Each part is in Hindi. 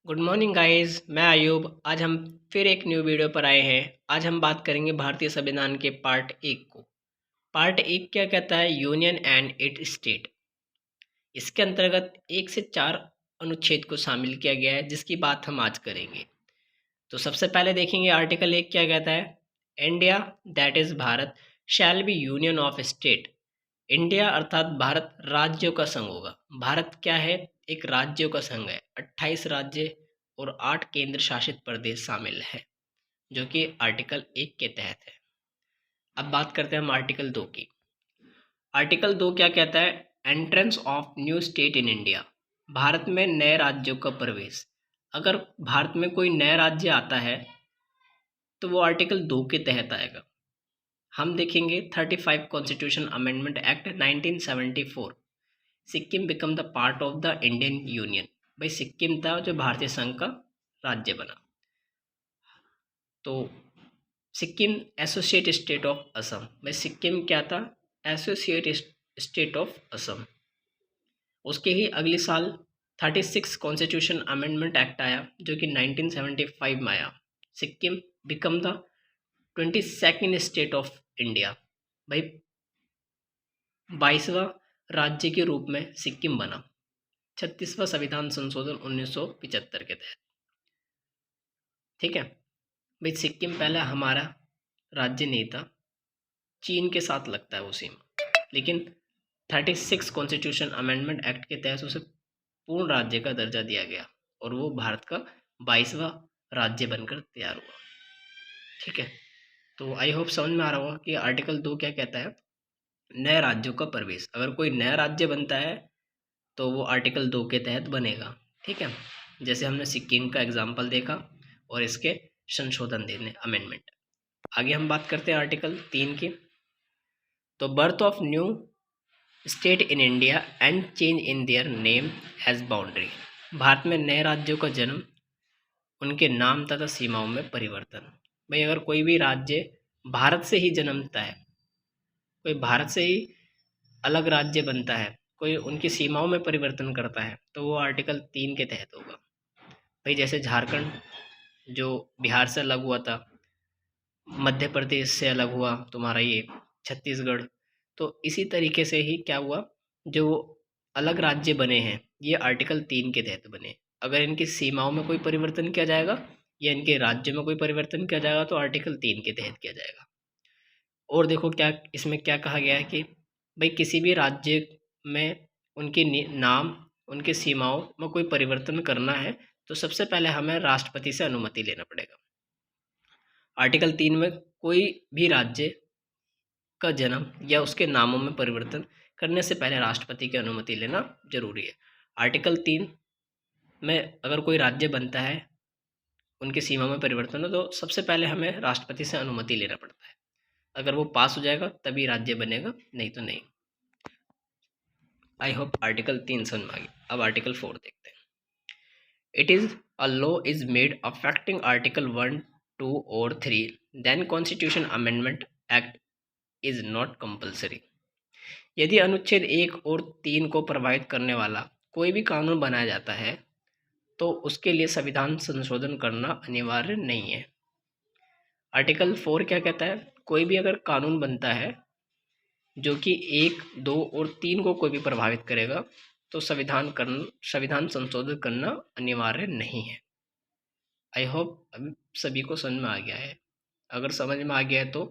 गुड मॉर्निंग गाइस, मैं आयुब। आज हम फिर एक न्यू वीडियो पर आए हैं। आज हम बात करेंगे भारतीय संविधान के पार्ट एक को। पार्ट एक क्या कहता है? Union and it state. इसके अंतर्गत 1 से 4 अनुच्छेद को शामिल किया गया है, जिसकी बात हम आज करेंगे। तो सबसे पहले देखेंगे आर्टिकल 1 क्या कहता है। India, that is Bharat, shall be union of state. India अर्थात भारत राज्यों का संघ होगा। भारत क्या है? एक राज्यों का संघ है। 28 राज्य और 8 केंद्र शासित प्रदेश शामिल है, जो कि आर्टिकल 1 के तहत है। अब बात करते हैं हम आर्टिकल 2 की। आर्टिकल 2 क्या कहता है? Entrance of new state in India. Bharat में नए राज्यों का प्रवेश। अगर भारत में कोई नया राज्य आता है तो वो आर्टिकल 2 के तहत आएगा। हम देखेंगे 35 constitution amendment act 1974। Sikkim become the part of the Indian union. भाई सिक्किम था जो भारतीय संघ का राज्य बना। तो Sikkim associate state of Assam. भाई सिक्किम क्या था? Associate state of Assam. उसके ही अगले साल 36 कॉन्स्टिट्यूशन अमेंडमेंट एक्ट आया, जो कि 1975 में आया। Sikkim become the 22nd state of India. भाई 22वां राज्य के रूप में सिक्किम बना 36वां संविधान संशोधन 1975 के तहत। ठीक है भाई, सिक्किम पहले हमारा राज्य नहीं था, चीन के साथ लगता है वो सीमा, लेकिन 36 कॉन्स्टिट्यूशन अमेंडमेंट एक्ट के तहत उसे पूर्ण राज्य का दर्जा दिया गया और वो भारत का 22वां राज्य बनकर तैयार हुआ। ठीक है, तो आई होप समझ में आ रहा होगा कि आर्टिकल 2 क्या कहता है। नए राज्यों का प्रवेश। अगर कोई नया राज्य बनता है तो वो आर्टिकल 2 के तहत बनेगा। ठीक है, जैसे हमने सिक्किम का एग्जाम्पल देखा और इसके संशोधन देने अमेंडमेंट। आगे हम बात करते हैं आर्टिकल 3 की। तो birth of new state in India and change in their name as boundary. Bharat में नए राज्यों का जन्म, उनके नाम तथा सीमाओं में परिवर्तन। भाई अगर कोई भी राज्य भारत से ही जन्मता है, कोई भारत से ही अलग राज्य बनता है, कोई उनकी सीमाओं में परिवर्तन करता है, तो वो आर्टिकल 3 के तहत होगा। भाई जैसे झारखंड जो बिहार से अलग हुआ था, मध्य प्रदेश से अलग हुआ तुम्हारा ये छत्तीसगढ़, तो इसी तरीके से ही क्या हुआ, जो अलग राज्य बने हैं ये आर्टिकल 3 के तहत बने। अगर इनकी सीमाओं में कोई परिवर्तन किया जाएगा या इनके राज्य में कोई परिवर्तन किया जाएगा तो आर्टिकल 3 के तहत किया जाएगा। और देखो क्या इसमें क्या कहा गया है कि भाई किसी भी राज्य में उनके नाम, उनके सीमाओं में कोई परिवर्तन करना है तो सबसे पहले हमें राष्ट्रपति से अनुमति लेना पड़ेगा। आर्टिकल 3 में कोई भी राज्य का जन्म या उसके नामों में परिवर्तन करने से पहले राष्ट्रपति की अनुमति लेना जरूरी है। आर्टिकल 3 में अगर कोई राज्य बनता है, उनकी सीमा में परिवर्तन हो, तो सबसे पहले हमें राष्ट्रपति से अनुमति लेना पड़ता है। अगर वो पास हो जाएगा तभी राज्य बनेगा, नहीं तो नहीं। आई होप आर्टिकल 3 समझ में आ गया। अब आर्टिकल 4 देखते हैं। It is a law is made affecting article 1, 2 और 3 then constitution amendment act is not compulsory. यदि अनुच्छेद 1 और 3 को प्रभावित करने वाला कोई भी कानून बनाया जाता है तो उसके लिए संविधान संशोधन करना अनिवार्य नहीं है। आर्टिकल 4 क्या कहता है? कोई भी अगर कानून बनता है जो कि 1, 2 और 3 को कोई भी प्रभावित करेगा तो संविधान संशोधित करना अनिवार्य नहीं है। आई होप अभी सभी को समझ में आ गया है। अगर समझ में आ गया है तो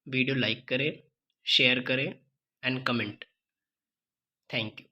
वीडियो लाइक करें, शेयर करें एंड कमेंट। Thank you.